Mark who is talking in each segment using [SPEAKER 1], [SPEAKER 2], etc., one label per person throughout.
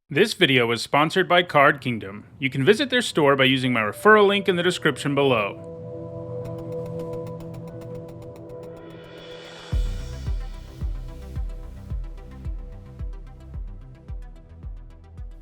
[SPEAKER 1] This video is sponsored by Card Kingdom. You can visit their store by using my referral link in the description below.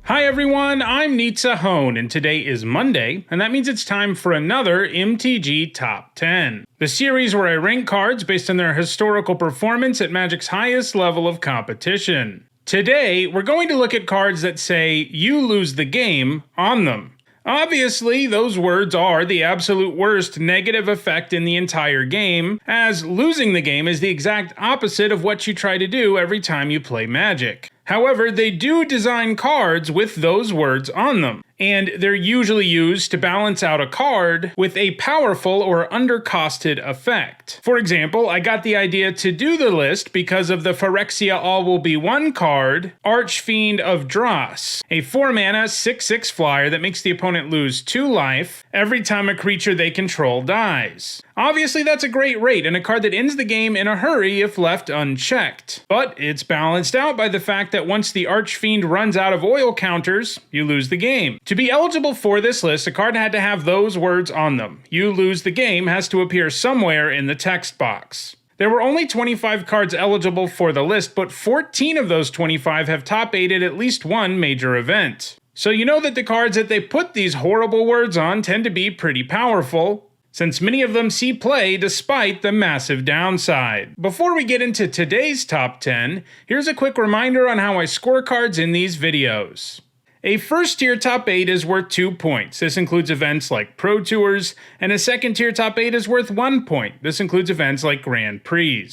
[SPEAKER 1] Hi everyone, I'm Nitsa Hone, and today is Monday, and that means it's time for another MTG Top 10. The series where I rank cards based on their historical performance at Magic's highest level of competition. Today, we're going to look at cards that say, "You lose the game" on them. Obviously, those words are the absolute worst negative effect in the entire game, as losing the game is the exact opposite of what you try to do every time you play Magic. However, they do design cards with those words on them, and they're usually used to balance out a card with a powerful or undercosted effect. For example, I got the idea to do the list because of the Phyrexia All Will Be One card, Archfiend of Dross, a 4-mana 6/6 flyer that makes the opponent lose 2 life every time a creature they control dies. Obviously, that's a great rate and a card that ends the game in a hurry if left unchecked. But it's balanced out by the fact that once the Archfiend runs out of oil counters, you lose the game. To be eligible for this list, a card had to have those words on them. "You lose the game" has to appear somewhere in the text box. There were only 25 cards eligible for the list, but 14 of those 25 have top 8'd at least one major event. So you know that the cards that they put these horrible words on tend to be pretty powerful, since many of them see play despite the massive downside. Before we get into today's top 10, here's a quick reminder on how I score cards in these videos. A first-tier top 8 is worth 2 points. This includes events like Pro Tours, and a second-tier top 8 is worth 1 point. This includes events like Grand Prix.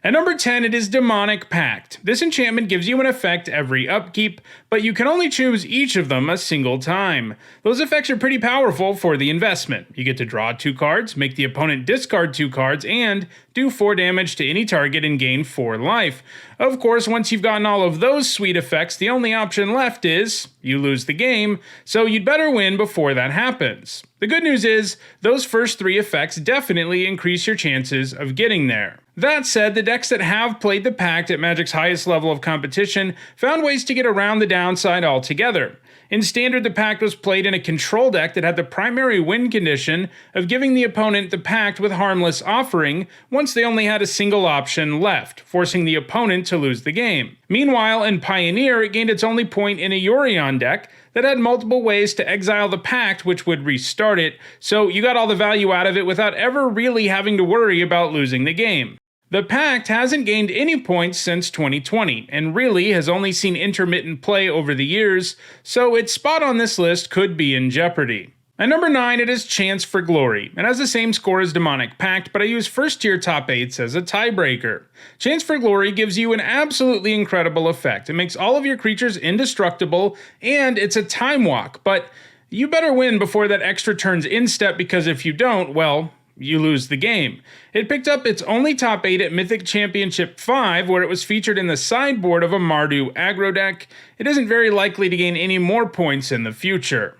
[SPEAKER 1] At number 10, it is Demonic Pact. This enchantment gives you an effect every upkeep, but you can only choose each of them a single time. Those effects are pretty powerful for the investment. You get to draw 2 cards, make the opponent discard 2 cards, and do 4 damage to any target and gain 4 life. Of course, once you've gotten all of those sweet effects, the only option left is you lose the game, so you'd better win before that happens. The good news is, those first 3 effects definitely increase your chances of getting there. That said, the decks that have played the Pact at Magic's highest level of competition found ways to get around the downside altogether. In Standard, the Pact was played in a control deck that had the primary win condition of giving the opponent the Pact with Harmless Offering once they only had a single option left, forcing the opponent to lose the game. Meanwhile, in Pioneer, it gained its only point in a Yorion deck that had multiple ways to exile the Pact, which would restart it, so you got all the value out of it without ever really having to worry about losing the game. The Pact hasn't gained any points since 2020, and really has only seen intermittent play over the years, so its spot on this list could be in jeopardy. At number 9, it is Chance for Glory. It has the same score as Demonic Pact, but I use first-tier top 8s as a tiebreaker. Chance for Glory gives you an absolutely incredible effect. It makes all of your creatures indestructible, and it's a time walk, but you better win before that extra turn's instep, because if you don't, well, you lose the game. It picked up its only top 8 at Mythic Championship 5, where it was featured in the sideboard of a Mardu aggro deck. It isn't very likely to gain any more points in the future.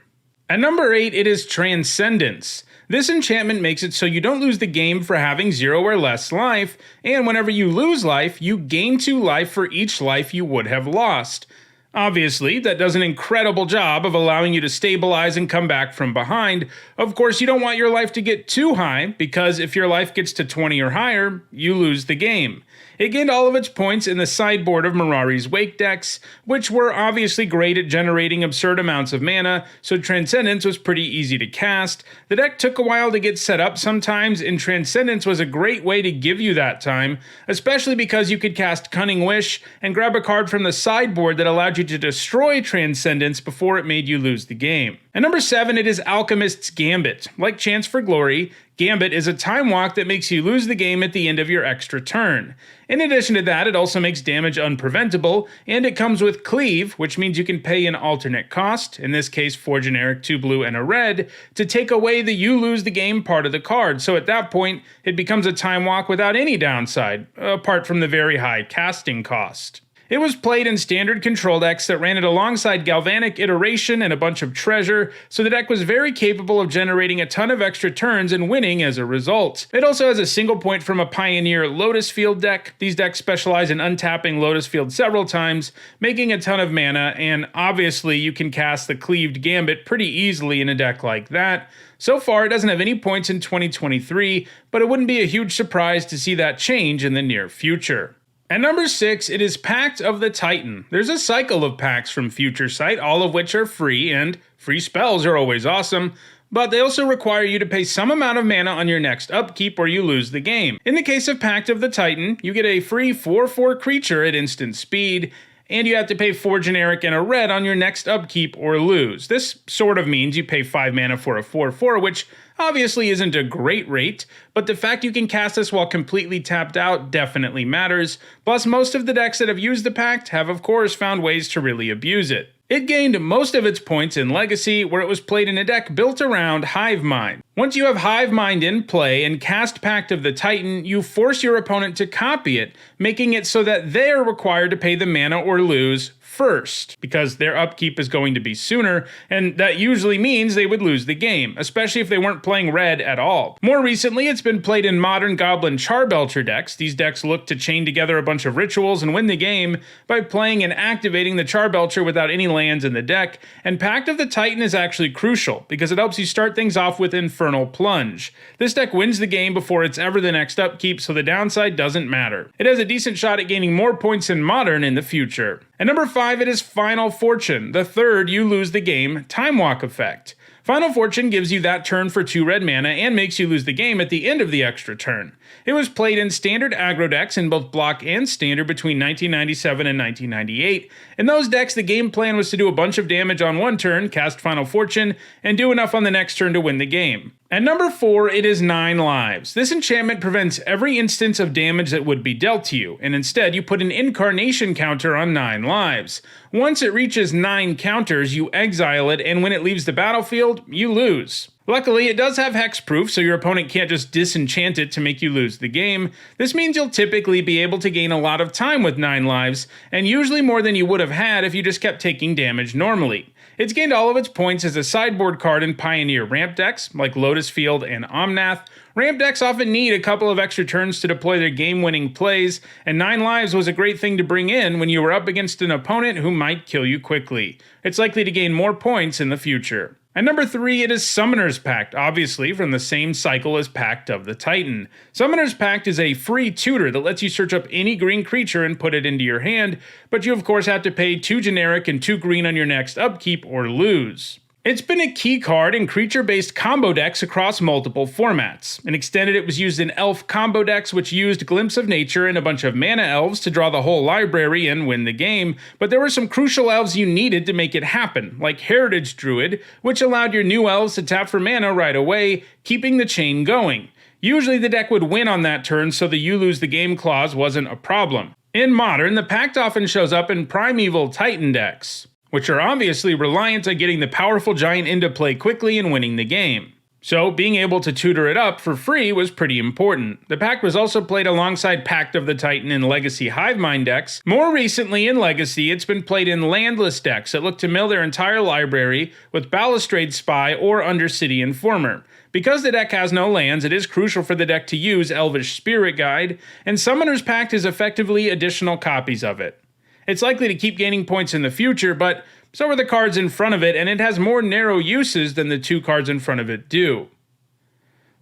[SPEAKER 1] At number 8, it is Transcendence. This enchantment makes it so you don't lose the game for having 0 or less life, and whenever you lose life, you gain 2 life for each life you would have lost. Obviously, that does an incredible job of allowing you to stabilize and come back from behind. Of course, you don't want your life to get too high, because if your life gets to 20 or higher, you lose the game. It gained all of its points in the sideboard of Mirari's Wake decks, which were obviously great at generating absurd amounts of mana, so Transcendence was pretty easy to cast. The deck took a while to get set up sometimes, and Transcendence was a great way to give you that time, especially because you could cast Cunning Wish and grab a card from the sideboard that allowed you to destroy Transcendence before it made you lose the game. At number 7, it is Alchemist's Gambit. Like Chance for Glory, Gambit is a time walk that makes you lose the game at the end of your extra turn. In addition to that, it also makes damage unpreventable, and it comes with Cleave, which means you can pay an alternate cost, in this case 4 generic, 2 blue, and a red, to take away the you lose the game part of the card. So at that point, it becomes a time walk without any downside, apart from the very high casting cost. It was played in standard control decks that ran it alongside Galvanic Iteration and a bunch of treasure, so the deck was very capable of generating a ton of extra turns and winning as a result. It also has a single point from a Pioneer Lotus Field deck. These decks specialize in untapping Lotus Field several times, making a ton of mana, and obviously you can cast the Cleaved Gambit pretty easily in a deck like that. So far, it doesn't have any points in 2023, but it wouldn't be a huge surprise to see that change in the near future. At number 6, it is Pact of the Titan. There's a cycle of packs from Future Sight, all of which are free, and free spells are always awesome, but they also require you to pay some amount of mana on your next upkeep or you lose the game. In the case of Pact of the Titan, you get a free 4/4 creature at instant speed, and you have to pay 4 generic and a red on your next upkeep or lose. This sort of means you pay 5 mana for a 4/4, which obviously isn't a great rate, but the fact you can cast this while completely tapped out definitely matters. Plus, most of the decks that have used the Pact have of course found ways to really abuse it. It gained most of its points in Legacy, where it was played in a deck built around Hive Mind. Once you have Hive Mind in play and cast Pact of the Titan, you force your opponent to copy it, making it so that they are required to pay the mana or lose first, because their upkeep is going to be sooner, and that usually means they would lose the game, especially if they weren't playing red at all. More recently, it's been played in modern Goblin Charbelcher decks. These decks look to chain together a bunch of rituals and win the game by playing and activating the Charbelcher without any lands in the deck, and Pact of the Titan is actually crucial, because it helps you start things off with Infernal Plunge. This deck wins the game before it's ever the next upkeep, so the downside doesn't matter. It has a decent shot at gaining more points in Modern in the future. At number 5, it is Final Fortune, the third you lose the game Time Walk effect. Final Fortune gives you that turn for 2 red mana and makes you lose the game at the end of the extra turn. It was played in standard aggro decks in both block and standard between 1997 and 1998. In those decks, the game plan was to do a bunch of damage on one turn, cast Final Fortune, and do enough on the next turn to win the game. At number 4, it is 9 lives. This enchantment prevents every instance of damage that would be dealt to you, and instead you put an incarnation counter on 9 lives. Once it reaches 9 counters, you exile it, and when it leaves the battlefield, you lose. Luckily, it does have hexproof, so your opponent can't just disenchant it to make you lose the game. This means you'll typically be able to gain a lot of time with 9 lives, and usually more than you would have had if you just kept taking damage normally. It's gained all of its points as a sideboard card in Pioneer ramp decks, like Lotus Field and Omnath. Ramp decks often need a couple of extra turns to deploy their game-winning plays, and 9 lives was a great thing to bring in when you were up against an opponent who might kill you quickly. It's likely to gain more points in the future. At number 3, it is Summoner's Pact, obviously from the same cycle as Pact of the Titan. Summoner's Pact is a free tutor that lets you search up any green creature and put it into your hand, but you of course have to pay 2 generic and 2 green on your next upkeep or lose. It's been a key card in creature-based combo decks across multiple formats. In Extended, it was used in elf combo decks, which used Glimpse of Nature and a bunch of mana elves to draw the whole library and win the game, but there were some crucial elves you needed to make it happen, like Heritage Druid, which allowed your new elves to tap for mana right away, keeping the chain going. Usually the deck would win on that turn, so the you lose the game clause wasn't a problem. In Modern, the Pact often shows up in Primeval Titan decks, which are obviously reliant on getting the powerful giant into play quickly and winning the game. So being able to tutor it up for free was pretty important. The Pact was also played alongside Pact of the Titan in Legacy Hivemind decks. More recently in Legacy, it's been played in landless decks that look to mill their entire library with Balustrade Spy or Undercity Informer. Because the deck has no lands, it is crucial for the deck to use Elvish Spirit Guide, and Summoner's Pact is effectively additional copies of it. It's likely to keep gaining points in the future, but so are the cards in front of it, and it has more narrow uses than the 2 cards in front of it do.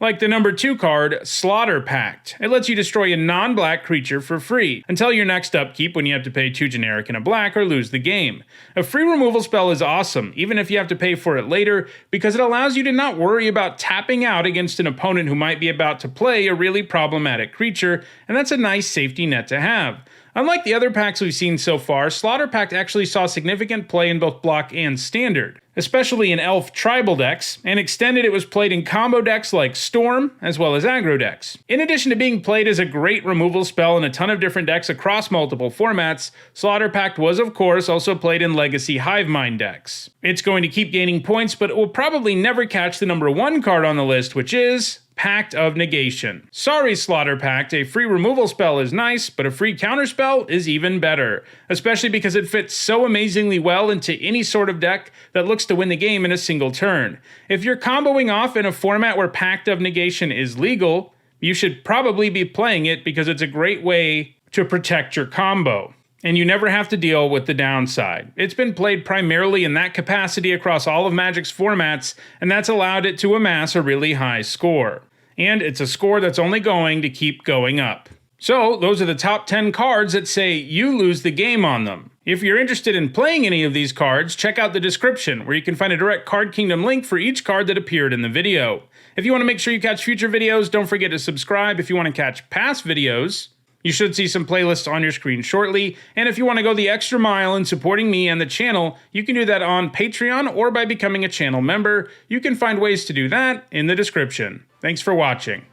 [SPEAKER 1] Like the number 2 card, Slaughterpacked. It lets you destroy a non-black creature for free, until your next upkeep when you have to pay 2 generic and a black or lose the game. A free removal spell is awesome, even if you have to pay for it later, because it allows you to not worry about tapping out against an opponent who might be about to play a really problematic creature, and that's a nice safety net to have. Unlike the other packs we've seen so far, Slaughterpacked actually saw significant play in both block and standard, especially in elf tribal decks, and Extended it was played in combo decks like Storm, as well as aggro decks. In addition to being played as a great removal spell in a ton of different decks across multiple formats, Slaughterpacked was of course also played in Legacy Hivemind decks. It's going to keep gaining points, but it will probably never catch the number 1 card on the list, which is Pact of Negation. Sorry, Slaughterpacked, a free removal spell is nice, but a free counterspell is even better, especially because it fits so amazingly well into any sort of deck that looks to win the game in a single turn. If you're comboing off in a format where Pact of Negation is legal, you should probably be playing it because it's a great way to protect your combo, and you never have to deal with the downside. It's been played primarily in that capacity across all of Magic's formats, and that's allowed it to amass a really high score. And it's a score that's only going to keep going up. So, those are the top 10 cards that say you lose the game on them. If you're interested in playing any of these cards, check out the description, where you can find a direct Card Kingdom link for each card that appeared in the video. If you want to make sure you catch future videos, don't forget to subscribe. If you want to catch past videos, you should see some playlists on your screen shortly, and if you want to go the extra mile in supporting me and the channel, you can do that on Patreon or by becoming a channel member. You can find ways to do that in the description. Thanks for watching.